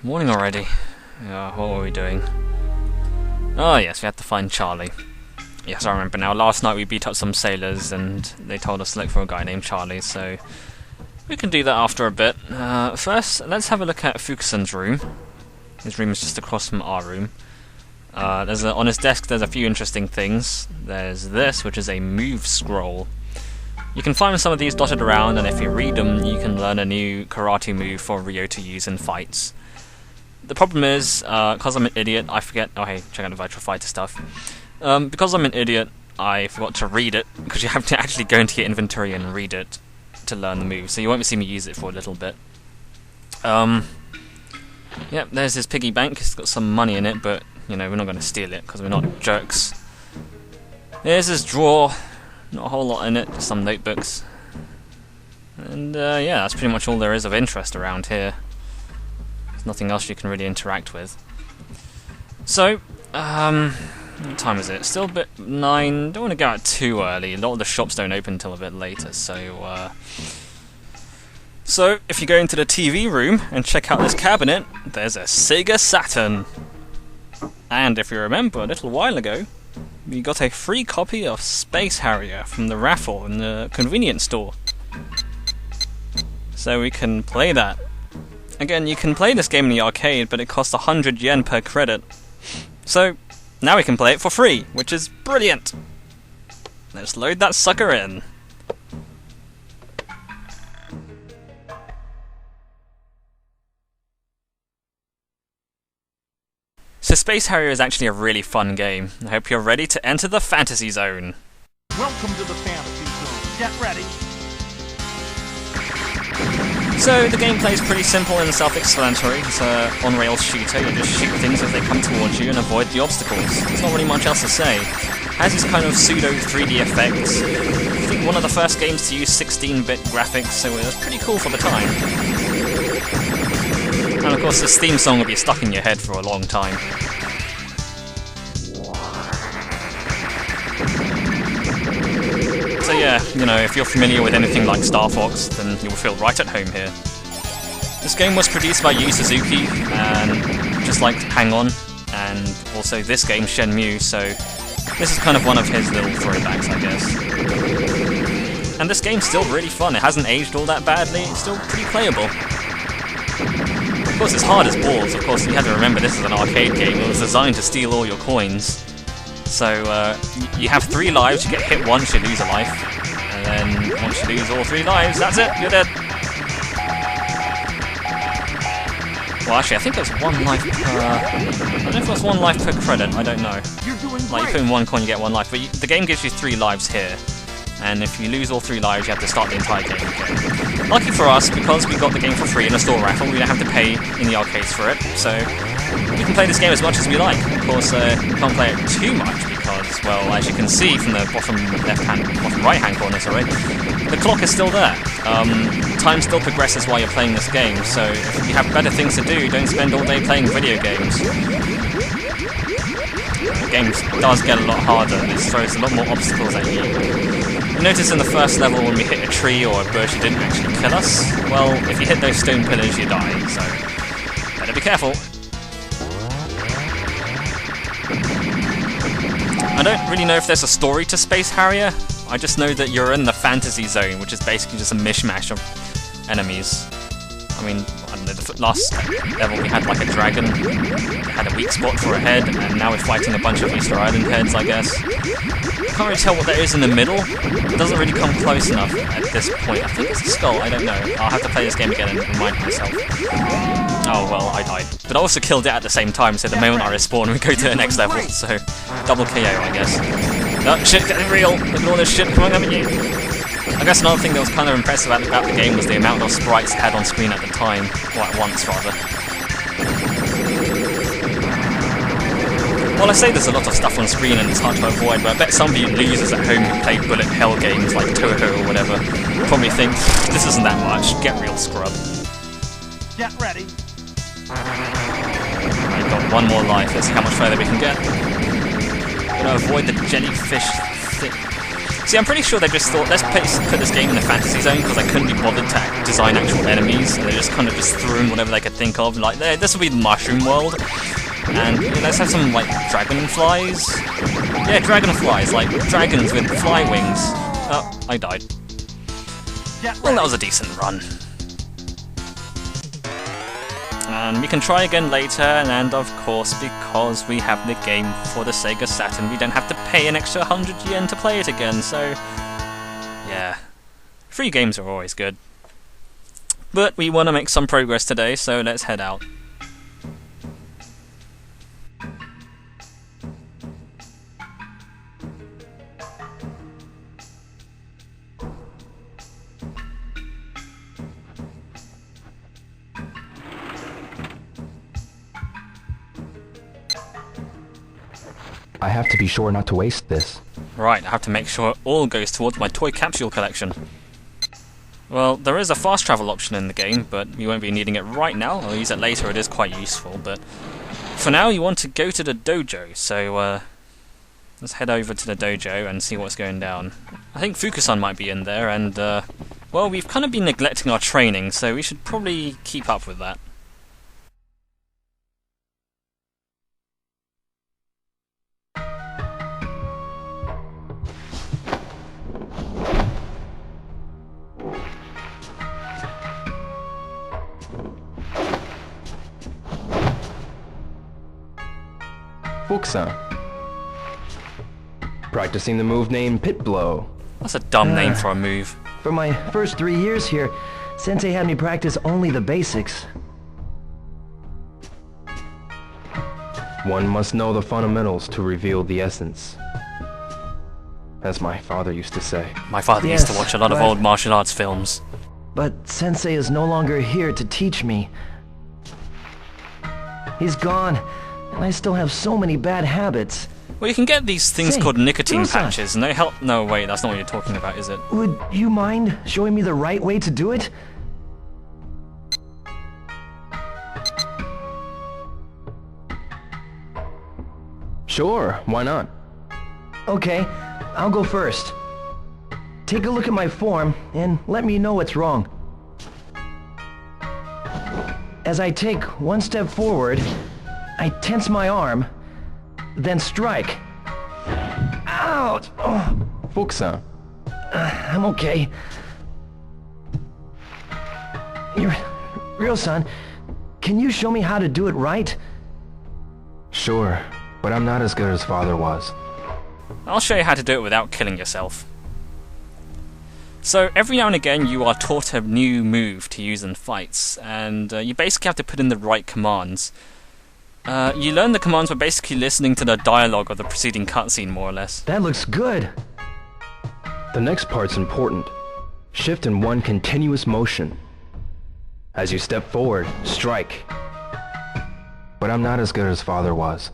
Morning already. What were we doing? Oh yes, we had to find Charlie. Yes, I remember now. Last night we beat up some sailors and they told us to look for a guy named Charlie, so we can do that after a bit. First, let's have a look at Fukusan's room. His room is just across from our room. On his desk there's a few interesting things. There's this, which is a move scroll. You can find some of these dotted around, and if you read them, you can learn a new karate move for Ryo to use in fights. The problem is, because I'm an idiot, I forget... Oh hey, check out the Virtual Fighter stuff. Because I'm an idiot, I forgot to read it, because you have to actually go into your inventory and read it to learn the move, so you won't see me use it for a little bit. Yep, there's his piggy bank. It's got some money in it, but, you know, we're not going to steal it, because we're not jerks. There's his drawer. Not a whole lot in it, just some notebooks. And, yeah, that's pretty much all there is of interest around here. There's nothing else you can really interact with. So, what time is it? Still a bit 9. Don't want to go out too early. A lot of the shops don't open until a bit later, so, So, if you go into the TV room and check out this cabinet, there's a Sega Saturn. And if you remember, a little while ago, we got a free copy of Space Harrier from the raffle in the convenience store. So we can play that. Again, you can play this game in the arcade, but it costs 100 yen per credit. So, now we can play it for free, which is brilliant! Let's load that sucker in. So Space Harrier is actually a really fun game. I hope you're ready to enter the fantasy zone. Welcome to the fantasy zone. Get ready. So the gameplay is pretty simple and self-explanatory. It's a on-rails shooter. You just shoot things as they come towards you and avoid the obstacles. There's not really much else to say. It has this kind of pseudo 3D effects. I think one of the first games to use 16-bit graphics, so it was pretty cool for the time. And of course this theme song will be stuck in your head for a long time. So yeah, you know, if you're familiar with anything like Star Fox, then you'll feel right at home here. This game was produced by Yu Suzuki, and just like Hang On, and also this game, Shenmue, so this is kind of one of his little throwbacks, I guess. And this game's still really fun. It hasn't aged all that badly, it's still pretty playable. Of course, it's hard as balls. Of course, you have to remember this is an arcade game. It was designed to steal all your coins. So, you have 3 lives, you get hit once, you lose a life. And then, once you lose all 3 lives, that's it, you're dead. Well, actually, I think it's 1 life per... I don't know if it's 1 life per credit, I don't know. You're doing Like, you put in 1 coin, you get 1 life. But the game gives you 3 lives here. And if you lose all 3 lives, you have to start the entire game again. Lucky for us, because we got the game for free in a store raffle, we don't have to pay in the arcades for it, so we can play this game as much as we like. Of course, we can't play it too much because, well, as you can see from the bottom right-hand corner, the clock is still there. Time still progresses while you're playing this game, so if you have better things to do, don't spend all day playing video games. The game does get a lot harder, and it throws a lot more obstacles at you. You notice in the first level when we hit a tree or a bush it didn't actually kill us. Well, if you hit those stone pillars you die, so better be careful. I don't really know if there's a story to Space Harrier. I just know that you're in the fantasy zone, which is basically just a mishmash of enemies. I mean, I don't know, the last level we had like a dragon, it had a weak spot for a head, and now we're fighting a bunch of Easter Island heads, I guess. I can't really tell what there is in the middle. It doesn't really come close enough at this point. I think it's a skull, I don't know. I'll have to play this game again and remind myself. Oh well, I died. But I also killed it at the same time, so the moment I respawn we go to the next level, so double KO, I guess. Oh shit, getting real! Look at all this shit coming up at you! I guess another thing that was kind of impressive about the game was the amount of sprites it had on screen at the time. Well, at once, rather. Well, I say there's a lot of stuff on screen and it's hard to avoid, but I bet some of you losers at home who play bullet hell games like Toho or whatever probably think, this isn't that much, get real, scrub. Get ready. I've got 1 more life, let's see how much further we can get. I'm gonna avoid the jellyfish See, I'm pretty sure they just thought, let's put this game in the fantasy zone, because they couldn't be bothered to design actual enemies, so they just kind of just threw in whatever they could think of, like, this will be the mushroom world, and let's have some, like, dragonflies? Yeah, dragonflies, like, dragons with fly wings. Oh, I died. Well, that was a decent run. And we can try again later, and of course, because we have the game for the Sega Saturn, we don't have to pay an extra 100 yen to play it again, so yeah. Free games are always good. But we want to make some progress today, so let's head out. I have to be sure not to waste this. Right, I have to make sure it all goes towards my toy capsule collection. Well, there is a fast travel option in the game, but we won't be needing it right now. I'll use it later, it is quite useful, but for now you want to go to the dojo, so let's head over to the dojo and see what's going down. I think Fukusan might be in there, and well, we've kind of been neglecting our training, so we should probably keep up with that. Fukusan. Practicing the move named Pit Blow. That's a dumb name for a move. For my first 3 years here, Sensei had me practice only the basics. One must know the fundamentals to reveal the essence. As my father used to say. My father used to Yes, watch a lot of but- old martial arts films. But Sensei is no longer here to teach me. He's gone, and I still have so many bad habits. Well, you can get these things Say, called nicotine Fukusan. patches, and they help. No, wait, that's not what you're talking about, is it? Would you mind showing me the right way to do it? Sure, why not? Okay, I'll go first. Take a look at my form, and let me know what's wrong. As I take one step forward, I tense my arm, then strike. Ouch! Oh, Fukusan. I'm okay. Ryo-san, can you show me how to do it right? Sure, but I'm not as good as father was. I'll show you how to do it without killing yourself. So, every now and again you are taught a new move to use in fights, and you basically have to put in the right commands. You learn the commands by basically listening to the dialogue of the preceding cutscene, more or less. That looks good. The next part's important. Shift in one continuous motion. As you step forward, strike. But I'm not as good as father was.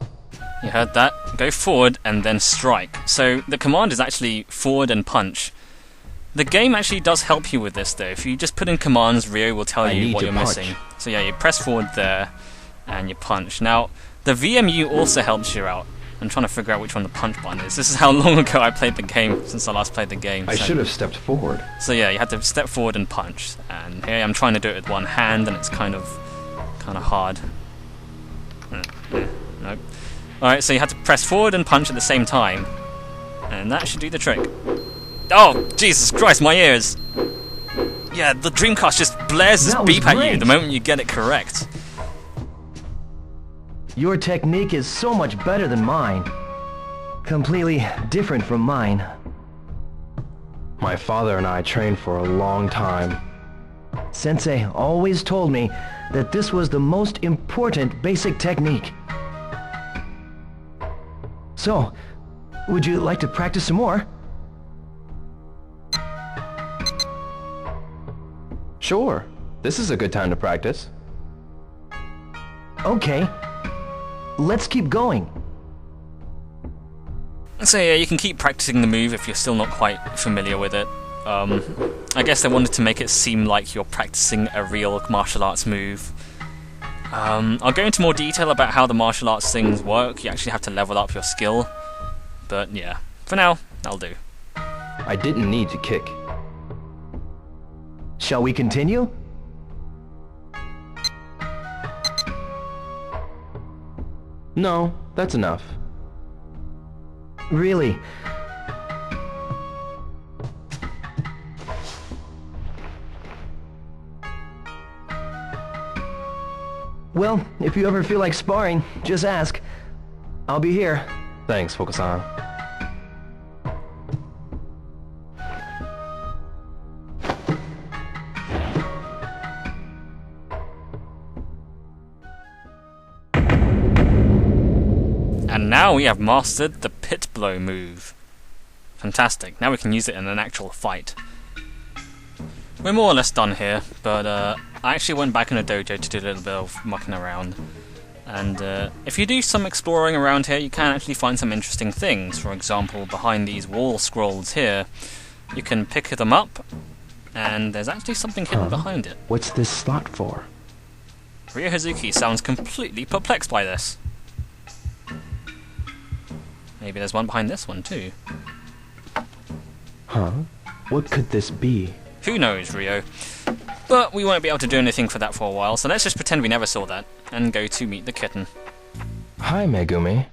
You heard that? Go forward and then strike. So, the command is actually forward and punch. The game actually does help you with this though. If you just put in commands, Ryo will tell I you need what to you're punch. missing. So yeah, you press forward there, and you punch. Now, the VMU also helps you out. I'm trying to figure out which one the punch button is. This is how long ago I played the game, since I last played the game. I should have stepped forward. So yeah, you have to step forward and punch. And here I'm trying to do it with one hand, and it's kind of hard. Nope. Alright, so you have to press forward and punch at the same time. And that should do the trick. Oh, Jesus Christ, my ears! Yeah, the Dreamcast just blares this That was beep at you great. the moment you get it correct. Your technique is so much better than mine. Completely different from mine. My father and I trained for a long time. Sensei always told me that this was the most important basic technique. So, would you like to practice some more? Sure, this is a good time to practice. Okay. Let's keep going. So yeah, you can keep practicing the move if you're still not quite familiar with it. I guess they wanted to make it seem like you're practicing a real martial arts move. I'll go into more detail about how the martial arts things work. You actually have to level up your skill. But yeah, for now, that'll do. I didn't need to kick. Shall we continue? No, that's enough. Really? Well, if you ever feel like sparring, just ask. I'll be here. Thanks, Fukusan. And now we have mastered the pit blow move. Fantastic, now we can use it in an actual fight. We're more or less done here, but I actually went back in the dojo to do a little bit of mucking around. And if you do some exploring around here, you can actually find some interesting things. For example, behind these wall scrolls here, you can pick them up, and there's actually something hidden behind it. What's this slot for? Ryo Hazuki sounds completely perplexed by this. Maybe there's one behind this one too. Huh? What could this be? Who knows, Ryo? But we won't be able to do anything for that for a while, so let's just pretend we never saw that, and go to meet the kitten. Hi, Megumi.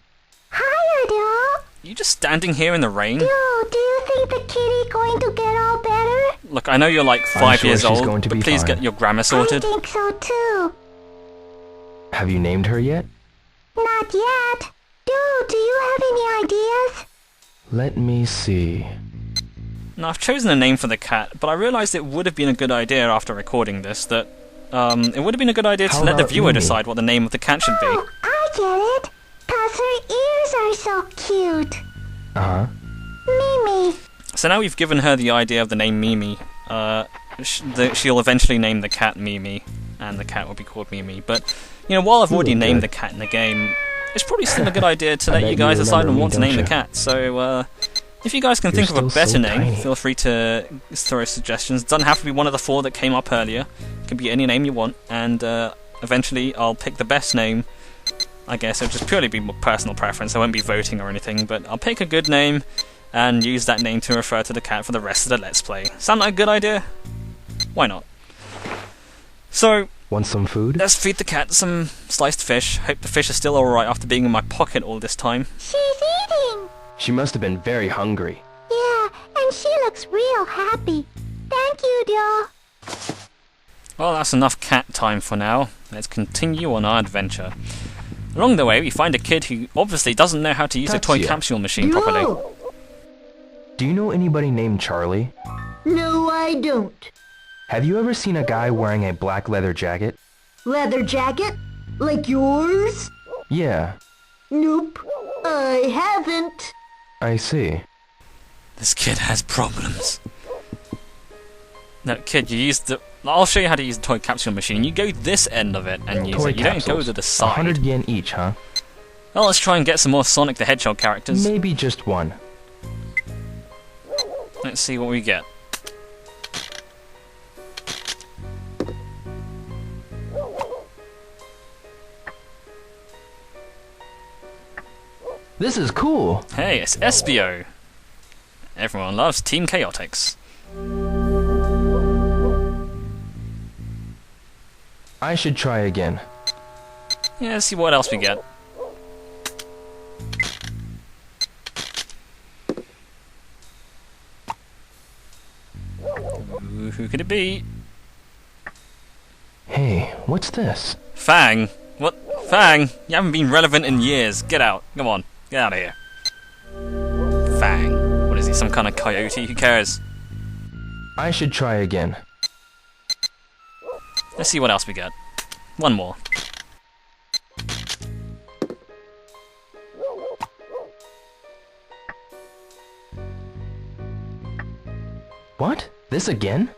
Hiya, Dad. You just standing here in the rain? Do you think the kitty going to get all better? Look, I know you're like I'm 5 sure years she's old, going to but be please fine. get your grammar I sorted. think so too. Have you named her yet? Not yet. Do you have any ideas? Let me see. Now, I've chosen a name for the cat, but I realised it would have been a good idea after recording this that it would have been a good idea to How let the about viewer Mimi? decide what the name of the cat should be. Oh, I get it. 'Cause her ears are so cute. Uh-huh. Mimi. So now we've given her the idea of the name Mimi. She'll eventually name the cat Mimi, and the cat will be called Mimi. But, you know, while I've already look named good. the cat in the game, it's probably still a good idea to I let bet you you guys decide remember on me, what to name the don't you? cat. So, if you guys can You're think of a still better so name, tiny. feel free to throw suggestions. It doesn't have to be one of the 4 that came up earlier. It could be any name you want, and eventually I'll pick the best name. I guess it'll just purely be my personal preference. I won't be voting or anything, but I'll pick a good name and use that name to refer to the cat for the rest of the Let's Play. Sound like a good idea? Why not? So, Want some food? let's feed the cat some sliced fish. Hope the fish is still alright after being in my pocket all this time. She's eating. She must have been very hungry. Yeah, and she looks real happy. Thank you, Dad. Well, that's enough cat time for now. Let's continue on our adventure. Along the way, we find a kid who obviously doesn't know how to use a toy Tatsuya. capsule machine properly. Do you know anybody named Charlie? No, I don't. Have you ever seen a guy wearing a black leather jacket? Leather jacket? Like yours? Yeah, Nope. I haven't. I see. This kid has problems. No, kid, you use the... I'll show you how to use the toy capsule machine. You go this end of it and use Toy it. You don't capsules. go to the side. 100 yen each, huh? Well, let's try and get some more Sonic the Hedgehog characters. Maybe just one. Let's see what we get. This is cool. Hey, it's Espio. Everyone loves Team Chaotix. I should try again. Yeah, let's see what else we get. Ooh, who could it be? Hey, what's this? Fang. What? Fang? You haven't been relevant in years. Get out. Come on. Get out of here. Fang. What is he, some kind of coyote? Who cares? I should try again. Let's see what else we get. One more. What? This again?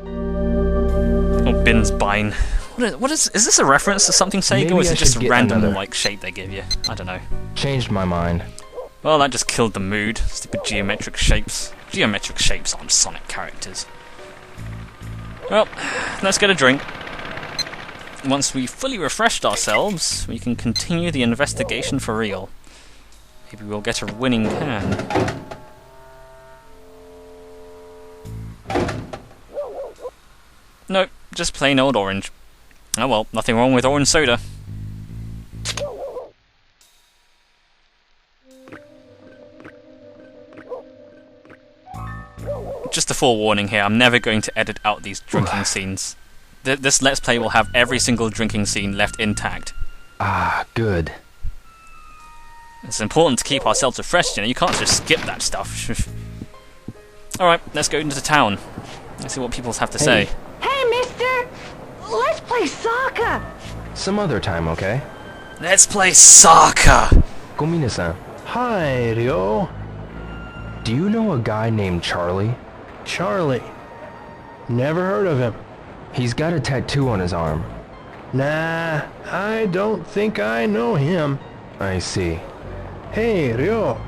Oh, Bin's Bine. What is this a reference to something Sega, Maybe or is I it just should a get random another. like shape they give you? I don't know. Changed my mind. Well, that just killed the mood. Stupid geometric shapes. Geometric shapes aren't Sonic characters. Well, let's get a drink. Once we've fully refreshed ourselves, we can continue the investigation for real. Maybe we'll get a winning can. Nope, just plain old orange. Oh well, nothing wrong with orange soda. Just a forewarning here, I'm never going to edit out these drinking scenes. This Let's Play will have every single drinking scene left intact. Ah, good. It's important to keep ourselves refreshed, you know, you can't just skip that stuff. Alright, let's go into town. Let's see what people have to say. Hey, mister! Let's play soccer! Some other time, okay? Let's play soccer! Gomine-san, Hi, Ryo. do you know a guy named Charlie? Charlie. Never heard of him. He's got a tattoo on his arm. Nah, I don't think I know him. I see. Hey, Ryo.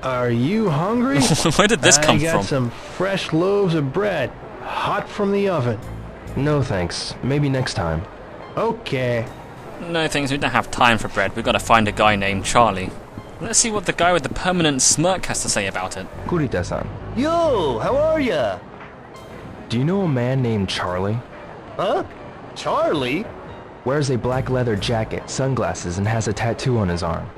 Are you hungry? Where did this come I got from? some fresh loaves of bread, hot from the oven. No thanks. Maybe next time. Okay. No thanks, we don't have time for bread. We've got to find a guy named Charlie. Let's see what the guy with the permanent smirk has to say about it. Kurita-san, Yo, how are ya? do you know a man named Charlie? Huh? Charlie? Wears a black leather jacket, sunglasses, and has a tattoo on his arm.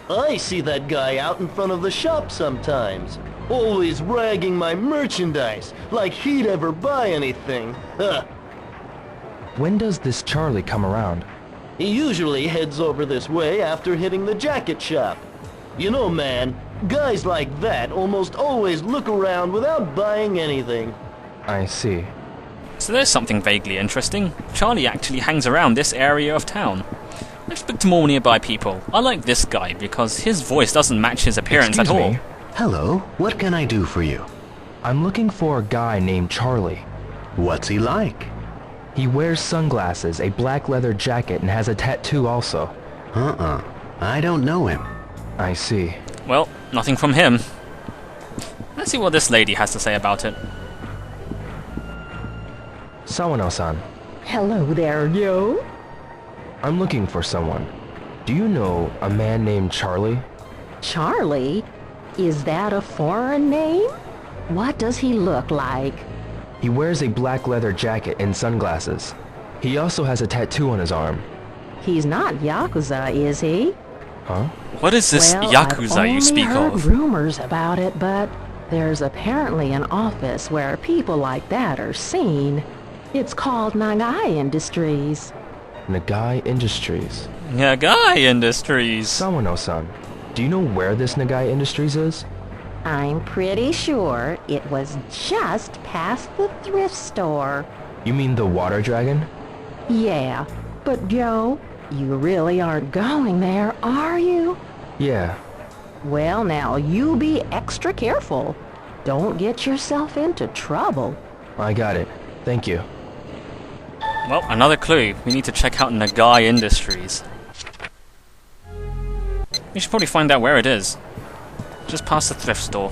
I see that guy out in front of the shop sometimes. Always ragging my merchandise, like he'd ever buy anything. Huh. When does this Charlie come around? He usually heads over this way after hitting the jacket shop. You know, man, guys like that almost always look around without buying anything. I see. So there's something vaguely interesting. Charlie actually hangs around this area of town. Let's speak to more nearby people. I like this guy because his voice doesn't match his appearance Excuse at all. me. Hello, what can I do for you? I'm looking for a guy named Charlie. What's he like? He wears sunglasses, a black leather jacket, and has a tattoo also. I don't know him. I see. Well, nothing from him. Let's see what this lady has to say about it. Sawano-san, Hello there, yo. I'm looking for someone. Do you know a man named Charlie? Charlie? Is that a foreign name? What does he look like? He wears a black leather jacket and sunglasses. He also has a tattoo on his arm. He's not Yakuza, is he? Huh? What is this Well, Yakuza you speak I've only of? heard rumors about it, but there's apparently an office where people like that are seen. It's called Nagai Industries. Nagai Industries. Nagai Industries. Sawano-san, do you know where this Nagai Industries is? I'm pretty sure it was just past the thrift store. You mean the Water Dragon? Yeah, but Joe, you really aren't going there, are you? Yeah. Well, now, you be extra careful. Don't get yourself into trouble. I got it. Thank you. Well, another clue. We need to check out Nagai Industries. We should probably find out where it is. Just past the thrift store.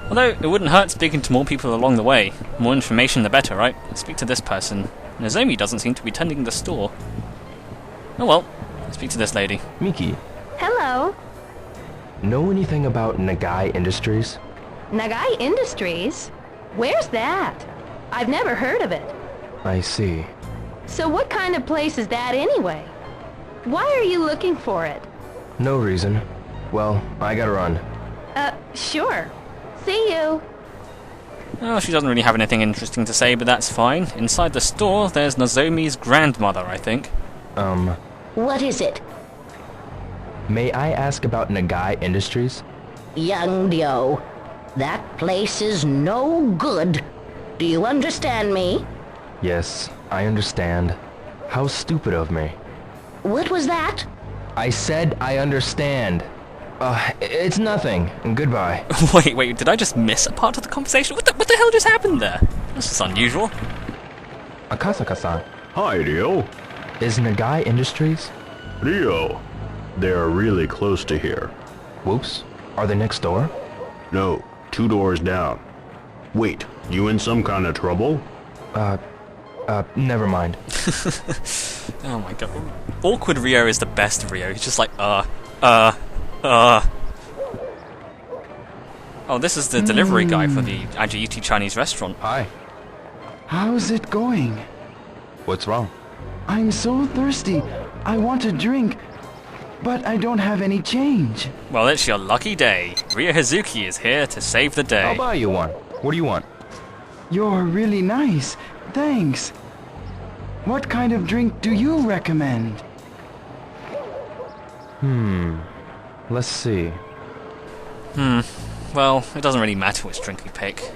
Although, it wouldn't hurt speaking to more people along the way. More information the better, right? Speak to this person. Nozomi doesn't seem to be tending the store. Oh well, speak to this lady. Miki, Hello. know anything about Nagai Industries? Nagai Industries? Where's that? I've never heard of it. I see. So what kind of place is that anyway? Why are you looking for it? No reason. Well, I gotta run. Sure. See you. Oh, she doesn't really have anything interesting to say, but that's fine. Inside the store, there's Nozomi's grandmother, I think. What is it? May I ask about Nagai Industries? Young Dio, that place is no good. Do you understand me? Yes, I understand. How stupid of me. What was that? I said I understand. It's nothing. Goodbye. Wait, did I just miss a part of the conversation? What the hell just happened there? This is unusual. Akasaka-san, Hi, Rio. is Nagai Industries? Rio. They're really close to here. Whoops. Are they next door? No, 2 doors down. Wait, you in some kind of trouble? Never mind. Oh my god. Awkward Rio is the best Rio. He's just like, Oh, this is the delivery guy for the Ajiyiti Chinese restaurant. Hi. How's it going? What's wrong? I'm so thirsty. I want a drink, but I don't have any change. Well, it's your lucky day. Ryo Hazuki is here to save the day. I'll buy you one. What do you want? You're really nice. Thanks. What kind of drink do you recommend? Let's see. Well, it doesn't really matter which drink we pick.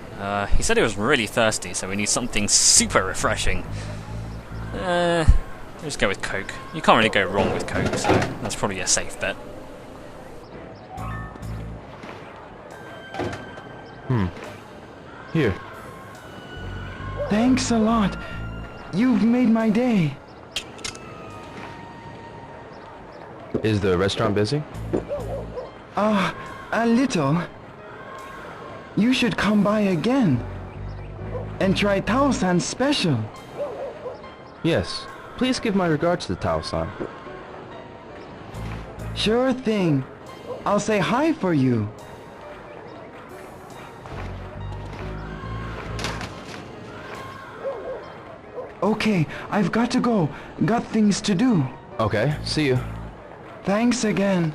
He said he was really thirsty, so we need something super refreshing. Let's go with Coke. You can't really go wrong with Coke, so that's probably a safe bet. Here. Thanks a lot. You've made my day. Is the restaurant busy? A little. You should come by again and try Tao-san's special. Yes. Please give my regards to Tao-san. Sure thing. I'll say hi for you. Okay, I've got to go. Got things to do. Okay, see you. Thanks again.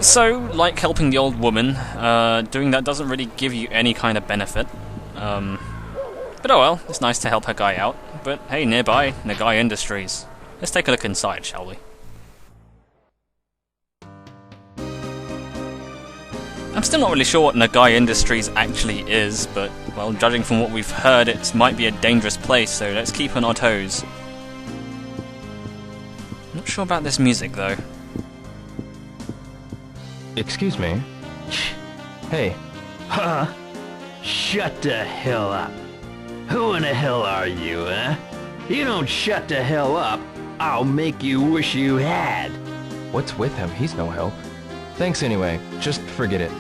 So, like helping the old woman, doing that doesn't really give you any kind of benefit. But oh well, it's nice to help her guy out. But hey, nearby, Nagai Industries. Let's take a look inside, shall we? I'm still not really sure what Nagai Industries actually is, but, well, judging from what we've heard, it might be a dangerous place, so let's keep on our toes. Not sure about this music, though. Excuse me? Hey. Huh? Shut the hell up. Who in the hell are you, huh? You don't shut the hell up, I'll make you wish you had. What's with him? He's no help. Thanks anyway. Just forget it.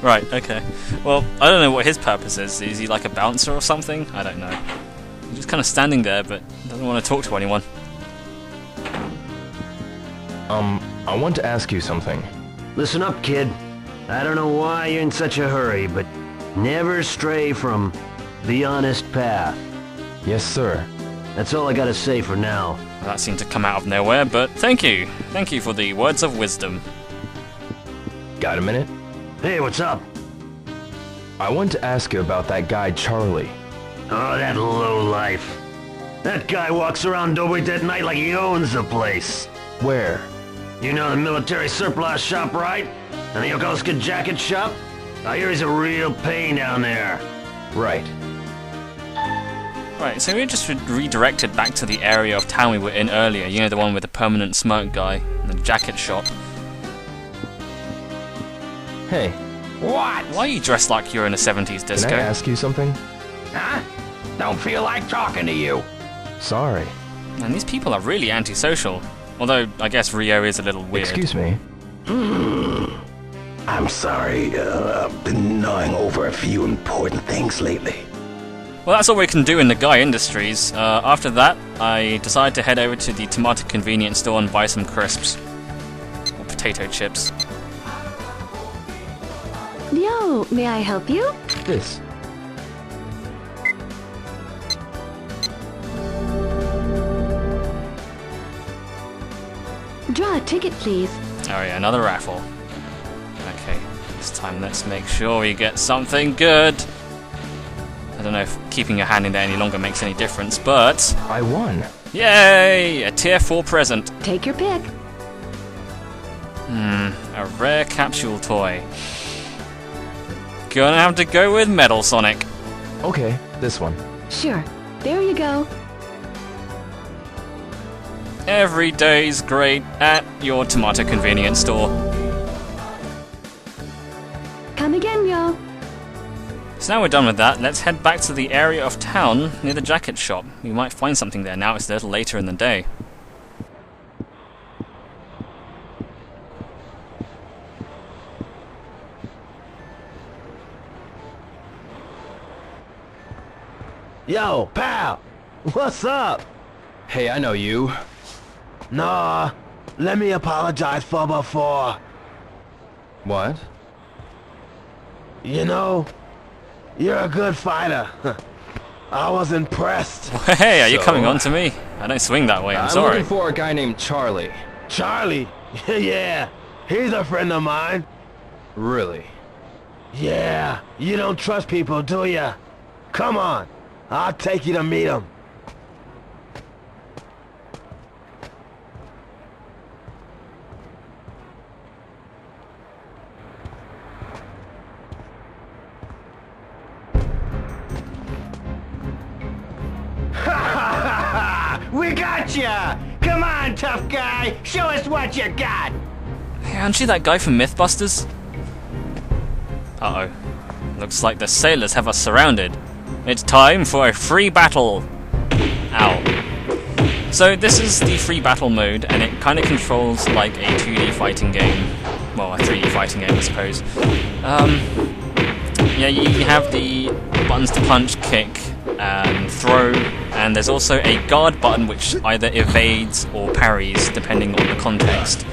Right, okay. Well, I don't know what his purpose is. Is he like a bouncer or something? I don't know. He's just kind of standing there, but doesn't want to talk to anyone. I want to ask you something. Listen up, kid. I don't know why you're in such a hurry, but never stray from the honest path. Yes, sir. That's all I gotta say for now. Well, that seemed to come out of nowhere, but thank you. Thank you for the words of wisdom. Got a minute? Hey, what's up? I want to ask you about that guy, Charlie. Oh, that lowlife. That guy walks around Dobit at night like he owns the place. Where? You know the military surplus shop, right? And the Yokosuka jacket shop? I hear he's a real pain down there. Right. Right, so we were just redirected back to the area of town we were in earlier. You know, the one with the permanent smoke guy and the jacket shop. Hey. What? Why are you dressed like you're in a 70s disco? Can I ask you something? Huh? Don't feel like talking to you. Sorry. Man, these people are really antisocial. Although, I guess Ryo is a little weird. Excuse me. I'm sorry, I've been gnawing over a few important things lately. Well, that's all we can do in Nagai Industries. After that, I decided to head over to the tomato convenience store and buy some crisps. Or potato chips. Yo, may I help you? This. Draw a ticket, please. Oh yeah, another raffle. Okay, this time let's make sure we get something good. I don't know if keeping your hand in there any longer makes any difference, but... I won. Yay! A tier 4 present. Take your pick. A rare capsule toy. Gonna have to go with Metal Sonic. Okay, this one. Sure. There you go. Every day's great at your tomato convenience store. Come again, yo. So now we're done with that, let's head back to the area of town near the jacket shop. We might find something there now it's a little later in the day. Yo, pal! What's up? Hey, I know you. Nah, let me apologize for before. What? You know, you're a good fighter. I was impressed. Hey, are you coming on to me? I don't swing that way, I'm sorry. looking for a guy named Charlie. Charlie? Yeah, he's a friend of mine. Really? Yeah, you don't trust people, do ya? Come on, I'll take you to meet him. We got ya! Come on, tough guy! Show us what you got! Hey, aren't you that guy from Mythbusters? Uh-oh. Looks like the sailors have us surrounded. It's time for a free battle! Ow. So this is the free battle mode, and it kind of controls like a 2D fighting game. Well, a 3D fighting game, I suppose. Yeah, you have the buttons to punch, kick, and throw, and there's also a guard button which either evades or parries depending on the context.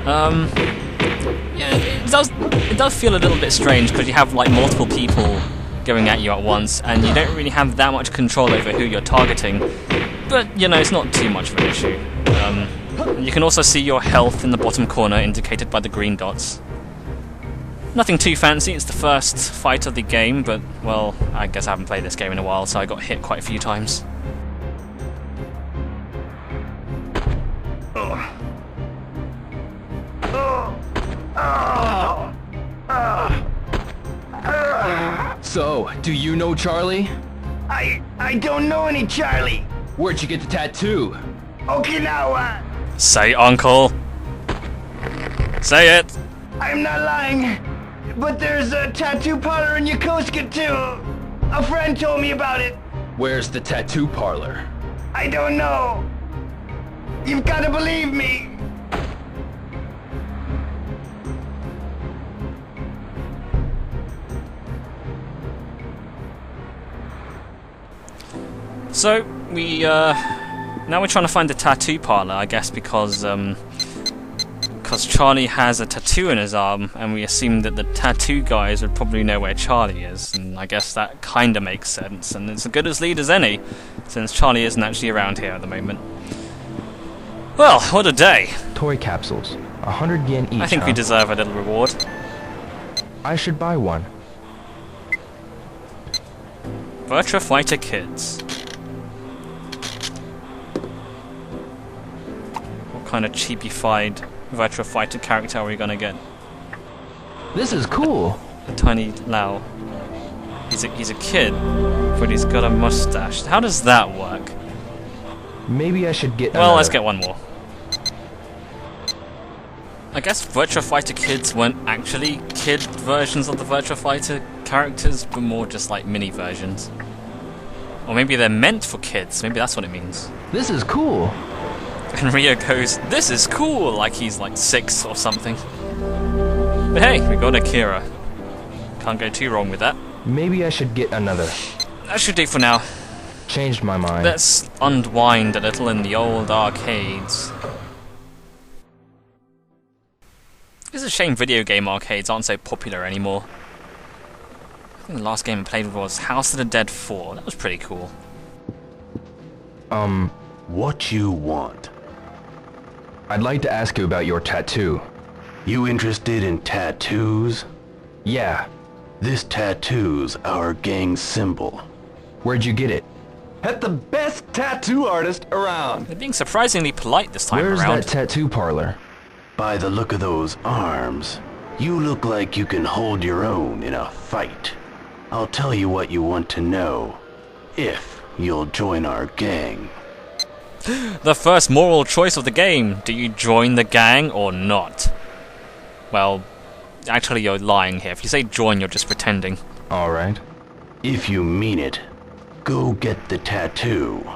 Yeah, it does feel a little bit strange because you have like multiple people going at you at once, and you don't really have that much control over who you're targeting. But you know, it's not too much of an issue. You can also see your health in the bottom corner, indicated by the green dots. Nothing too fancy, it's the first fight of the game, but, well, I guess I haven't played this game in a while, so I got hit quite a few times. So, do you know Charlie? I don't know any Charlie. Where'd you get the tattoo? Okinawa. Say, uncle! Say it! I'm not lying. But there's a tattoo parlor in Yokosuka too. A friend told me about it. Where's the tattoo parlor? I don't know. You've got to believe me. So, now we're trying to find the tattoo parlor, I guess, because Charlie has a tattoo in his arm, and we assume that the tattoo guys would probably know where Charlie is, and I guess that kinda makes sense, and it's as good as lead as any, since Charlie isn't actually around here at the moment. Well, what a day! Toy capsules, 100 yen each. I think we deserve a little reward. I should buy one. Virtua Fighter Kids. What kind of cheapy-fied Virtua Fighter character are we gonna get? This is cool. A tiny Lao. He's a kid, but he's got a mustache. How does that work? Maybe I should get Well, another. let's get one more. I guess Virtua Fighter Kids weren't actually kid versions of the Virtua Fighter characters, but more just like mini versions. Or maybe they're meant for kids, maybe that's what it means. This is cool. And Rio goes, "This is cool," like he's like 6 or something. But hey, we got Akira. Can't go too wrong with that. Maybe I should get another. That should do for now. Changed my mind. Let's unwind a little in the old arcades. It's a shame video game arcades aren't so popular anymore. I think the last game I played was House of the Dead 4. That was pretty cool. What you want? I'd like to ask you about your tattoo. You interested in tattoos? Yeah. This tattoo's our gang symbol. Where'd you get it? At the best tattoo artist around. They're being surprisingly polite this time Where's around. that tattoo parlor? By the look of those arms, you look like you can hold your own in a fight. I'll tell you what you want to know, if you'll join our gang. The first moral choice of the game. Do you join the gang or not? Well, actually you're lying here. If you say join, you're just pretending. Alright. If you mean it, go get the tattoo.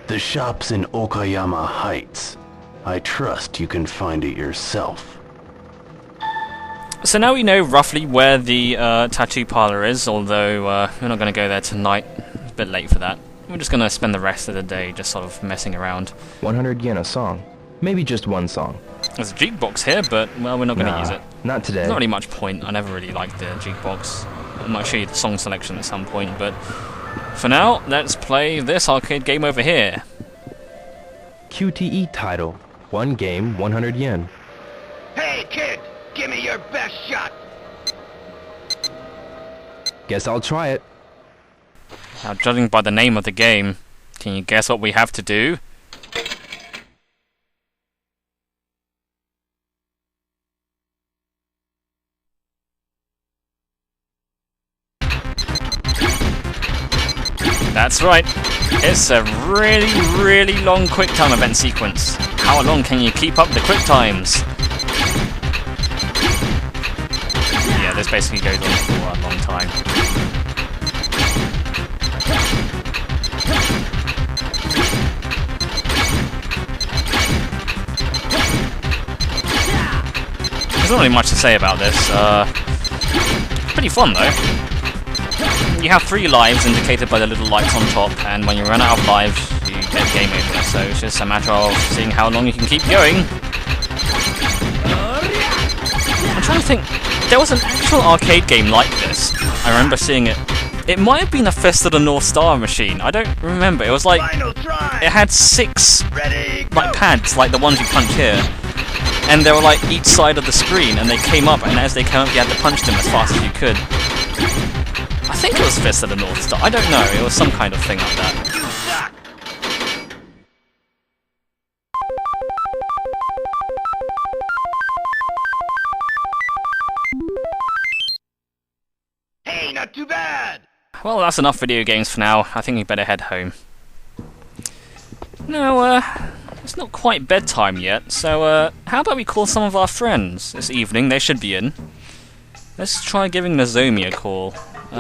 The shop's in Okayama Heights. I trust you can find it yourself. So now we know roughly where the tattoo parlor is, although we're not going to go there tonight. It's a bit late for that. we're just gonna spend the rest of the day just sort of messing around. 100 yen a song. Maybe just one song. There's a jukebox here, but, well, we're not gonna use it. Not today. There's not really much point. I never really liked the jukebox. I might show you the song selection at some point, but for now, let's play this arcade game over here. QTE title. One game, 100 yen. Hey, kid! Give me your best shot! Guess I'll try it. Now, judging by the name of the game, can you guess what we have to do? That's right. It's a really, really long quick time event sequence. How long can you keep up the quick times? Yeah, this basically goes on for a long time. There's not really much to say about this. Pretty fun though. You have 3 lives indicated by the little lights on top, and when you run out of lives, you get game over. So it's just a matter of seeing how long you can keep going. I'm trying to think. There was an actual arcade game like this. I remember seeing it. It might have been a Fist of the North Star machine. I don't remember. It was like it had 6 like pads, like the ones you punch here, and they were like each side of the screen, and they came up, and as they came up, you had to punch them as fast as you could. I think it was Fist of the North Star. I don't know. It was some kind of thing like that. Hey, not too bad! Well, that's enough video games for now. I think we better head home. Now, it's not quite bedtime yet, so how about we call some of our friends this evening? They should be in. Let's try giving Nozomi a call.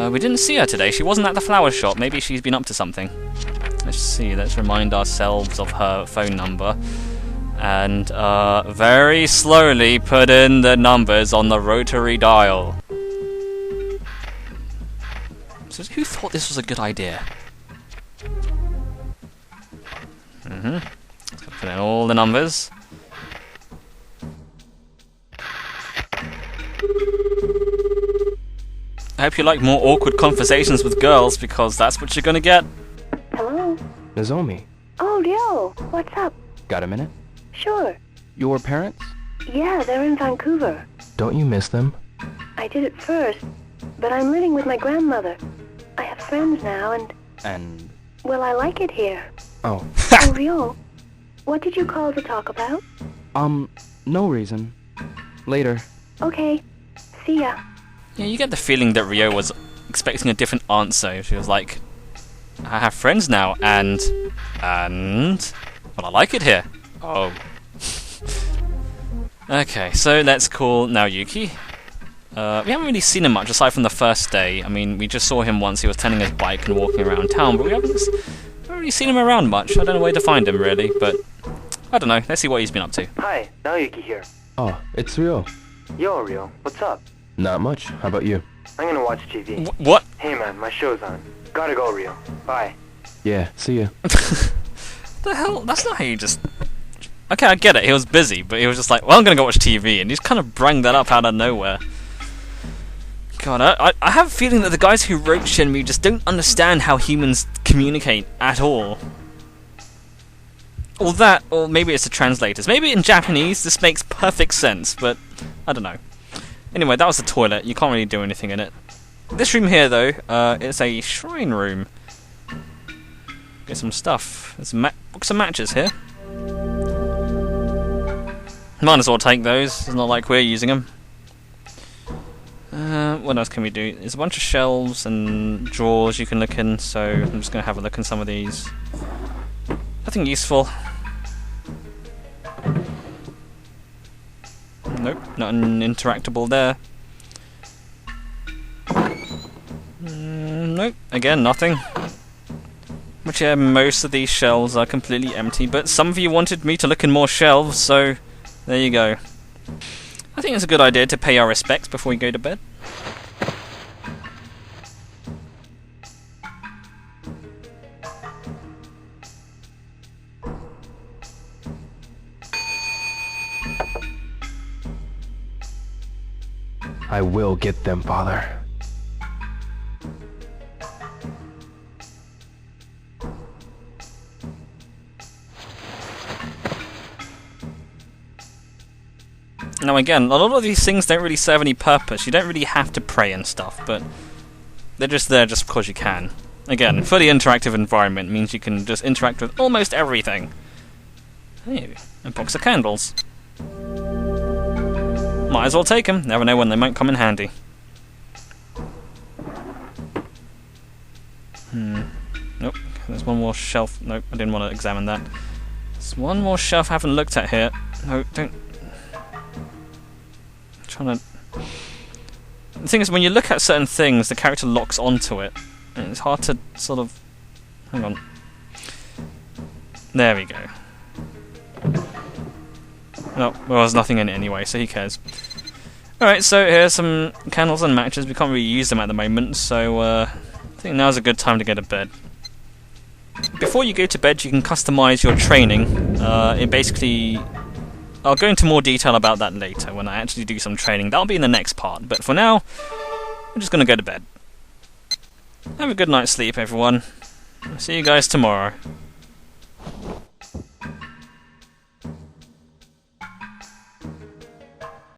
We didn't see her today. She wasn't at the flower shop. Maybe she's been up to something. Let's see. Let's remind ourselves of her phone number. And very slowly put in the numbers on the rotary dial. So who thought this was a good idea? Put in all the numbers. I hope you like more awkward conversations with girls, because that's what you're gonna get. Hello? Nozomi. Oh, Ryo, what's up? Got a minute? Sure. Your parents? Yeah, they're in Vancouver. Don't you miss them? I did at first, but I'm living with my grandmother. I have friends now, And... well, I like it here. Oh. Oh, Ryo, what did you call to talk about? No reason. Later. Okay. See ya. Yeah, you get the feeling that Ryo was expecting a different answer. She was like, I have friends now, and... well, I like it here. Oh. Okay, so let's call Naoyuki. We haven't really seen him much, aside from the first day. I mean, we just saw him once. He was tending his bike and walking around town, but we haven't really seen him around much. I don't know where to find him, really, but... I don't know. Let's see what he's been up to. Hi, Naoyuki here. Oh, it's Ryo. Yo, Ryo, what's up? Not much. How about you? I'm gonna watch TV. What? Hey man, my show's on. Gotta go, Ryo. Bye. Yeah, see ya. The hell? That's not how you just... Okay, I get it. He was busy, but he was just like, well, I'm gonna go watch TV, and he's kind of brang that up out of nowhere. God, I have a feeling that the guys who wrote Shenmue just don't understand how humans communicate at all. Or that, or maybe it's the translators. Maybe in Japanese this makes perfect sense, but I don't know. Anyway, that was the toilet. You can't really do anything in it. This room here, though, is a shrine room. Get some stuff. There's books and matches here. Might as well take those. It's not like we're using them. What else can we do? There's a bunch of shelves and drawers you can look in, so I'm just going to have a look in some of these. Nothing useful. Nope, nothing interactable there. Nope, again, nothing. Which, yeah, most of these shelves are completely empty, but some of you wanted me to look in more shelves, so there you go. I think it's a good idea to pay our respects before we go to bed. I will get them, Father. Now again, a lot of these things don't really serve any purpose. You don't really have to pray and stuff, but they're just there just because you can. Again, fully interactive environment means you can just interact with almost everything. Hey, a box of candles. Might as well take them. Never know when they might come in handy. Nope. There's one more shelf. Nope, I didn't want to examine that. There's one more shelf I haven't looked at here. No, don't. I'm trying to. The thing is, when you look at certain things, the character locks onto it, and it's hard to sort of. Hang on. There we go. Oh, well, there's nothing in it anyway, so who cares? Alright, so here's some candles and matches. We can't really use them at the moment, so I think now's a good time to go to bed. Before you go to bed, you can customize your training. It basically... I'll go into more detail about that later, when I actually do some training. That'll be in the next part, but for now, I'm just going to go to bed. Have a good night's sleep, everyone. I'll see you guys tomorrow.